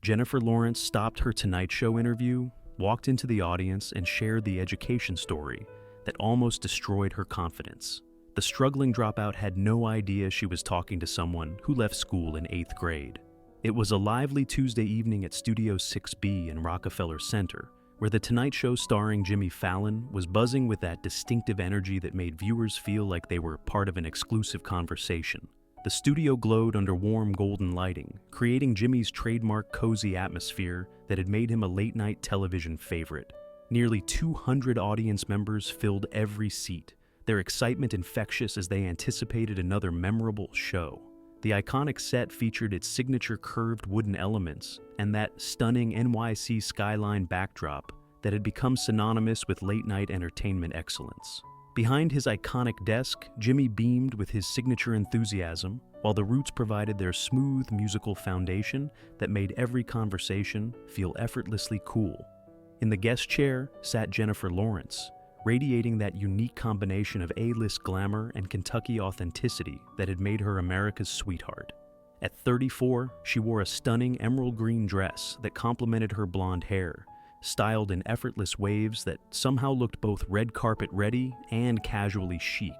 Jennifer Lawrence stopped her Tonight Show interview, walked into the audience, and shared the education story that almost destroyed her confidence. The struggling dropout had no idea she was talking to someone who left school in 8th grade. It was a lively Tuesday evening at Studio 6B in Rockefeller Center, where The Tonight Show starring Jimmy Fallon was buzzing with that distinctive energy that made viewers feel like they were part of an exclusive conversation. The studio glowed under warm golden lighting, creating Jimmy's trademark cozy atmosphere that had made him a late-night television favorite. Nearly 200 audience members filled every seat, their excitement infectious as they anticipated another memorable show. The iconic set featured its signature curved wooden elements and that stunning NYC skyline backdrop that had become synonymous with late-night entertainment excellence. Behind his iconic desk, Jimmy beamed with his signature enthusiasm, while the Roots provided their smooth musical foundation that made every conversation feel effortlessly cool. In the guest chair sat Jennifer Lawrence, radiating that unique combination of A-list glamour and Kentucky authenticity that had made her America's sweetheart. At 34, she wore a stunning emerald green dress that complemented her blonde hair, styled in effortless waves that somehow looked both red carpet ready and casually chic.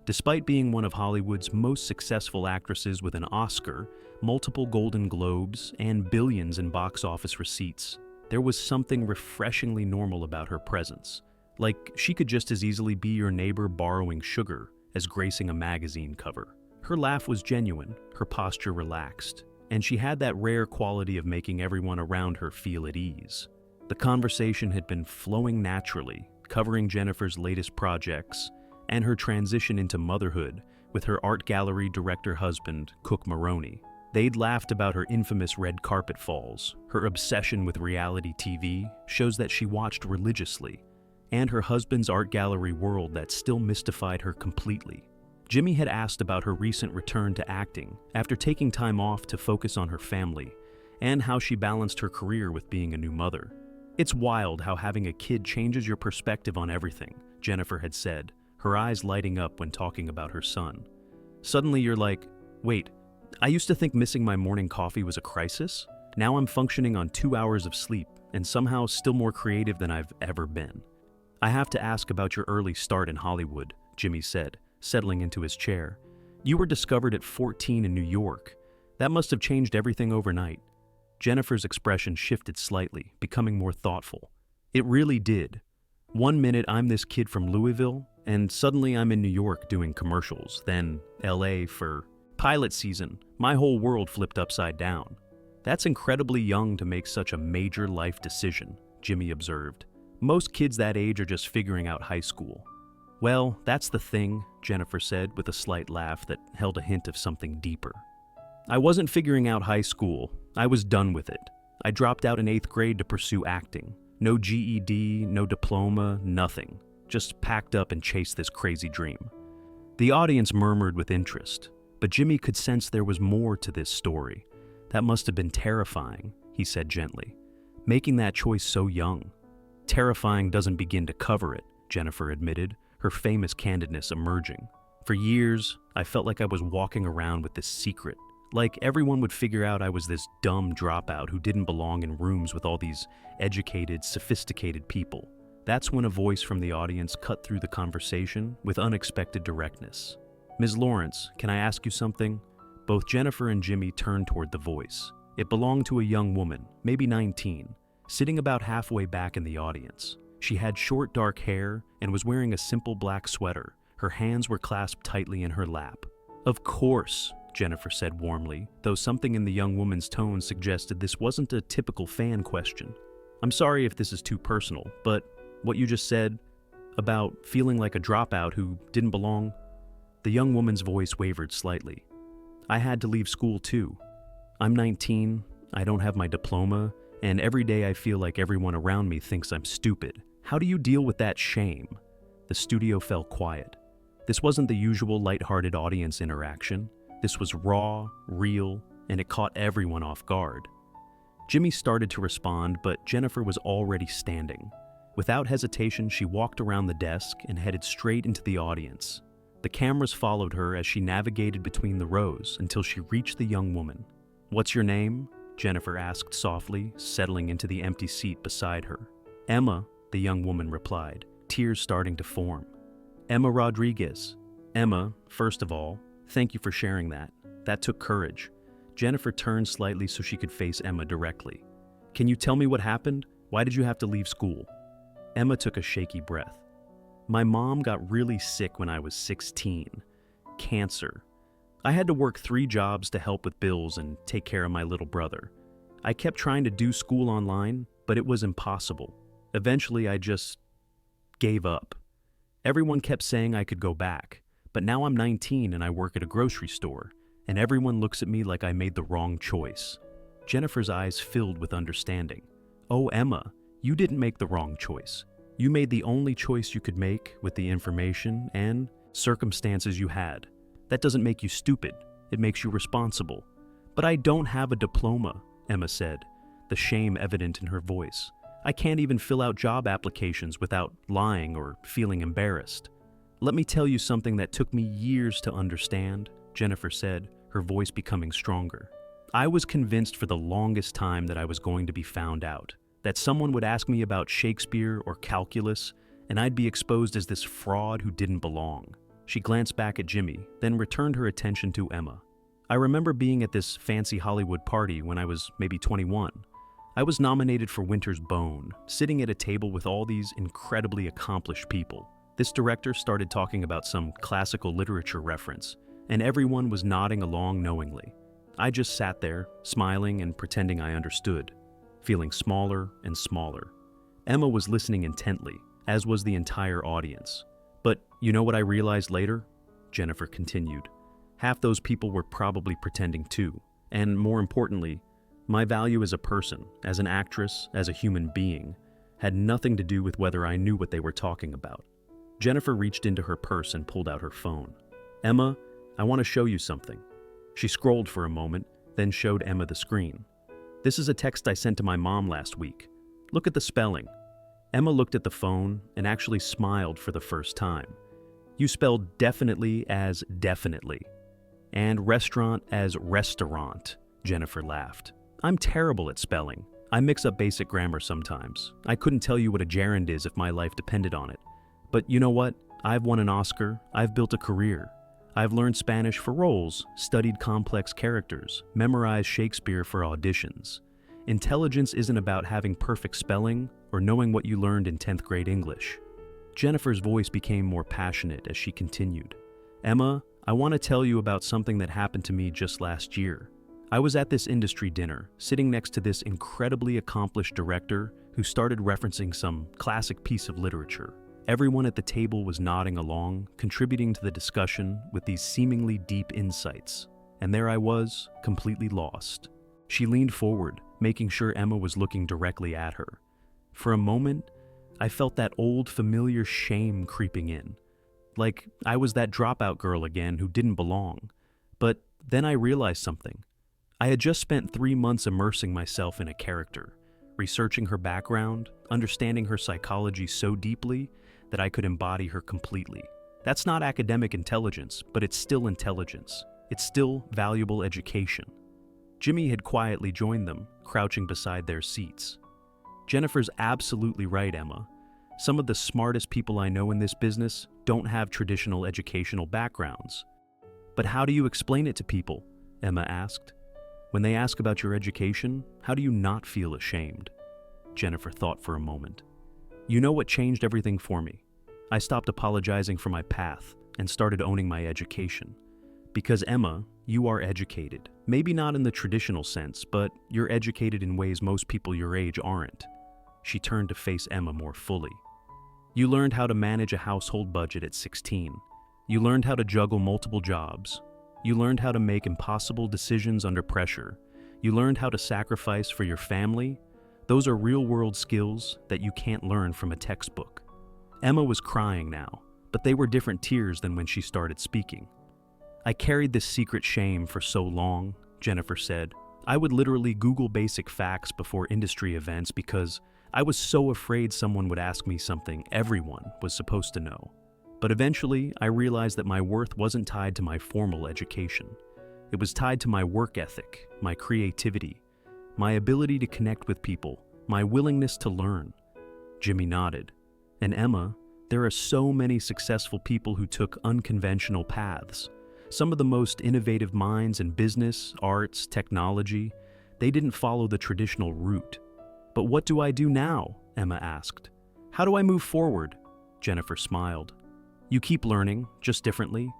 Despite being one of Hollywood's most successful actresses with an Oscar, multiple Golden Globes, and billions in box office receipts, there was something refreshingly normal about her presence. Like she could just as easily be your neighbor borrowing sugar as gracing a magazine cover. Her laugh was genuine, her posture relaxed, and she had that rare quality of making everyone around her feel at ease. The conversation had been flowing naturally, covering Jennifer's latest projects and her transition into motherhood with her art gallery director husband, Cook Maroney. They'd laughed about her infamous red carpet falls, her obsession with reality TV, shows that she watched religiously, and her husband's art gallery world that still mystified her completely. Jimmy had asked about her recent return to acting after taking time off to focus on her family, and how she balanced her career with being a new mother. "It's wild how having a kid changes your perspective on everything," Jennifer had said, her eyes lighting up when talking about her son. "Suddenly you're like, wait, I used to think missing my morning coffee was a crisis? Now I'm functioning on 2 hours of sleep and somehow still more creative than I've ever been." "I have to ask about your early start in Hollywood," Jimmy said, settling into his chair. "You were discovered at 14 in New York. That must have changed everything overnight." Jennifer's expression shifted slightly, becoming more thoughtful. "It really did. One minute I'm this kid from Louisville, and suddenly I'm in New York doing commercials, then LA for pilot season. My whole world flipped upside down." "That's incredibly young to make such a major life decision," Jimmy observed. "Most kids that age are just figuring out high school." "Well, that's the thing," Jennifer said with a slight laugh that held a hint of something deeper. "I wasn't figuring out high school. I was done with it. I dropped out in 8th grade to pursue acting. No GED, no diploma, nothing. Just packed up and chased this crazy dream." The audience murmured with interest, but Jimmy could sense there was more to this story. "That must have been terrifying," he said gently. "Making that choice so young." "Terrifying doesn't begin to cover it," Jennifer admitted, her famous candidness emerging. "For years, I felt like I was walking around with this secret. Like everyone would figure out I was this dumb dropout who didn't belong in rooms with all these educated, sophisticated people." That's when a voice from the audience cut through the conversation with unexpected directness. "Ms. Lawrence, can I ask you something?" Both Jennifer and Jimmy turned toward the voice. It belonged to a young woman, maybe 19, sitting about halfway back in the audience. She had short dark hair and was wearing a simple black sweater. Her hands were clasped tightly in her lap. "Of course," Jennifer said warmly, though something in the young woman's tone suggested this wasn't a typical fan question. "I'm sorry if this is too personal, but what you just said about feeling like a dropout who didn't belong." The young woman's voice wavered slightly. "I had to leave school too. I'm 19, I don't have my diploma, and every day I feel like everyone around me thinks I'm stupid. How do you deal with that shame?" The studio fell quiet. This wasn't the usual lighthearted audience interaction. This was raw, real, and it caught everyone off guard. Jimmy started to respond, but Jennifer was already standing. Without hesitation, she walked around the desk and headed straight into the audience. The cameras followed her as she navigated between the rows until she reached the young woman. "What's your name?" Jennifer asked softly, settling into the empty seat beside her. Emma, the young woman replied, tears starting to form. Emma Rodriguez. Emma, first of all, thank you for sharing that. That took courage. Jennifer turned slightly so she could face Emma directly. Can you tell me what happened? Why did you have to leave school? Emma took a shaky breath. My mom got really sick when I was 16. Cancer. I had to work 3 jobs to help with bills and take care of my little brother. I kept trying to do school online, but it was impossible. Eventually, I just gave up. Everyone kept saying I could go back, but now I'm 19 and I work at a grocery store, and everyone looks at me like I made the wrong choice. Jennifer's eyes filled with understanding. Oh, Emma, you didn't make the wrong choice. You made the only choice you could make with the information and circumstances you had. That doesn't make you stupid. It makes you responsible. But I don't have a diploma, Emma said, the shame evident in her voice. I can't even fill out job applications without lying or feeling embarrassed. Let me tell you something that took me years to understand, Jennifer said, her voice becoming stronger. I was convinced for the longest time that I was going to be found out, that someone would ask me about Shakespeare or calculus, and I'd be exposed as this fraud who didn't belong. She glanced back at Jimmy, then returned her attention to Emma. I remember being at this fancy Hollywood party when I was maybe 21. I was nominated for Winter's Bone, sitting at a table with all these incredibly accomplished people. This director started talking about some classical literature reference, and everyone was nodding along knowingly. I just sat there, smiling and pretending I understood, feeling smaller and smaller. Emma was listening intently, as was the entire audience. But you know what I realized later? Jennifer continued. Half those people were probably pretending too. And more importantly, my value as a person, as an actress, as a human being, had nothing to do with whether I knew what they were talking about. Jennifer reached into her purse and pulled out her phone. Emma, I want to show you something. She scrolled for a moment, then showed Emma the screen. This is a text I sent to my mom last week. Look at the spelling. Emma looked at the phone and actually smiled for the first time. You spelled definitely as definitely, and restaurant as restaurant, Jennifer laughed. I'm terrible at spelling. I mix up basic grammar sometimes. I couldn't tell you what a gerund is if my life depended on it. But you know what? I've won an Oscar. I've built a career. I've learned Spanish for roles, studied complex characters, memorized Shakespeare for auditions. Intelligence isn't about having perfect spelling or knowing what you learned in 10th grade English. Jennifer's voice became more passionate as she continued. Emma, I want to tell you about something that happened to me just last year. I was at this industry dinner, sitting next to this incredibly accomplished director who started referencing some classic piece of literature. Everyone at the table was nodding along, contributing to the discussion with these seemingly deep insights. And there I was, completely lost. She leaned forward, making sure Emma was looking directly at her. For a moment, I felt that old familiar shame creeping in. Like I was that dropout girl again who didn't belong. But then I realized something. I had just spent 3 months immersing myself in a character, researching her background, understanding her psychology so deeply that I could embody her completely. That's not academic intelligence, but it's still intelligence. It's still valuable education. Jimmy had quietly joined them, crouching beside their seats. Jennifer's absolutely right, Emma. Some of the smartest people I know in this business don't have traditional educational backgrounds. But how do you explain it to people? Emma asked. When they ask about your education, how do you not feel ashamed? Jennifer thought for a moment. You know what changed everything for me? I stopped apologizing for my path and started owning my education. Because Emma, you are educated. Maybe not in the traditional sense, but you're educated in ways most people your age aren't. She turned to face Emma more fully. You learned how to manage a household budget at 16. You learned how to juggle multiple jobs. You learned how to make impossible decisions under pressure. You learned how to sacrifice for your family. Those are real-world skills that you can't learn from a textbook. Emma was crying now, but they were different tears than when she started speaking. I carried this secret shame for so long, Jennifer said. I would literally Google basic facts before industry events because I was so afraid someone would ask me something everyone was supposed to know. But eventually, I realized that my worth wasn't tied to my formal education. It was tied to my work ethic, my creativity, my ability to connect with people, my willingness to learn. Jimmy nodded. And Emma, there are so many successful people who took unconventional paths. Some of the most innovative minds in business, arts, technology, they didn't follow the traditional route. But what do I do now? Emma asked. How do I move forward? Jennifer smiled. You keep learning, just differently.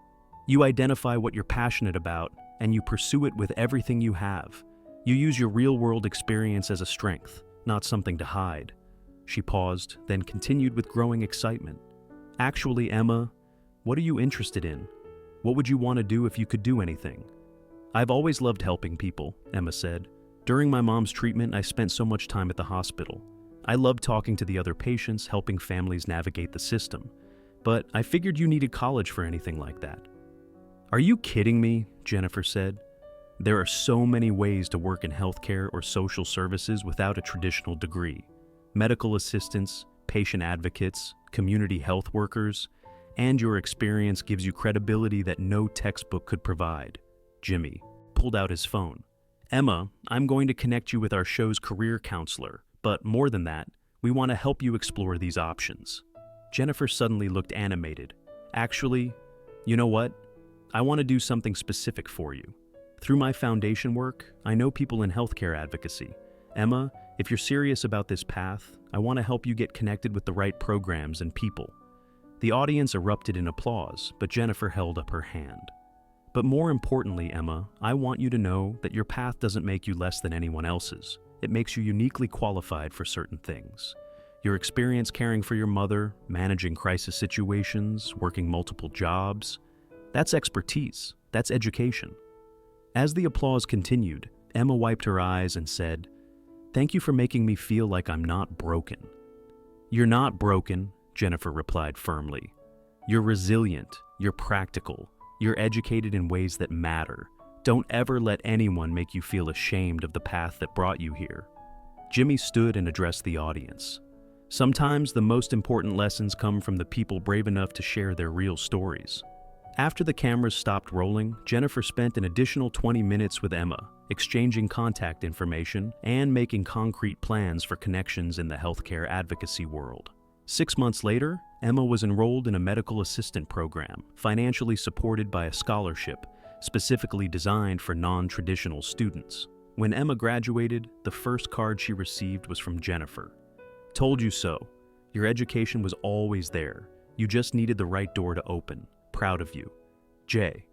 You identify what you're passionate about, and you pursue it with everything you have. You use your real-world experience as a strength, not something to hide. She paused, then continued with growing excitement. Actually, Emma, what are you interested in? What would you want to do if you could do anything? I've always loved helping people, Emma said. During my mom's treatment, I spent so much time at the hospital. I loved talking to the other patients, helping families navigate the system. But I figured you needed college for anything like that. Are you kidding me? Jennifer said. There are so many ways to work in healthcare or social services without a traditional degree. Medical assistants, patient advocates, community health workers, and your experience gives you credibility that no textbook could provide. Jimmy pulled out his phone. Emma, I'm going to connect you with our show's career counselor, but more than that, we want to help you explore these options. Jennifer suddenly looked animated. Actually, you know what? I want to do something specific for you. Through my foundation work, I know people in healthcare advocacy. Emma, if you're serious about this path, I want to help you get connected with the right programs and people. The audience erupted in applause, but Jennifer held up her hand. But more importantly, Emma, I want you to know that your path doesn't make you less than anyone else's. It makes you uniquely qualified for certain things. Your experience caring for your mother, managing crisis situations, working multiple jobs, that's expertise, that's education. As the applause continued, Emma wiped her eyes and said, "Thank you for making me feel like I'm not broken." You're not broken, Jennifer replied firmly. You're resilient, you're practical, you're educated in ways that matter. Don't ever let anyone make you feel ashamed of the path that brought you here. Jimmy stood and addressed the audience. Sometimes the most important lessons come from the people brave enough to share their real stories. After the cameras stopped rolling, Jennifer spent an additional 20 minutes with Emma, exchanging contact information and making concrete plans for connections in the healthcare advocacy world. 6 months later, Emma was enrolled in a medical assistant program, financially supported by a scholarship specifically designed for non-traditional students. When Emma graduated, the first card she received was from Jennifer. Told you so. Your education was always there. You just needed the right door to open. Proud of you. Jay.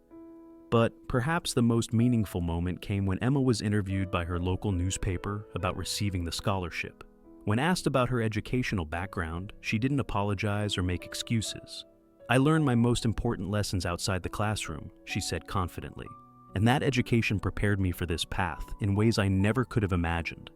But perhaps the most meaningful moment came when Emma was interviewed by her local newspaper about receiving the scholarship. When asked about her educational background, she didn't apologize or make excuses. I learned my most important lessons outside the classroom, she said confidently. And that education prepared me for this path in ways I never could have imagined.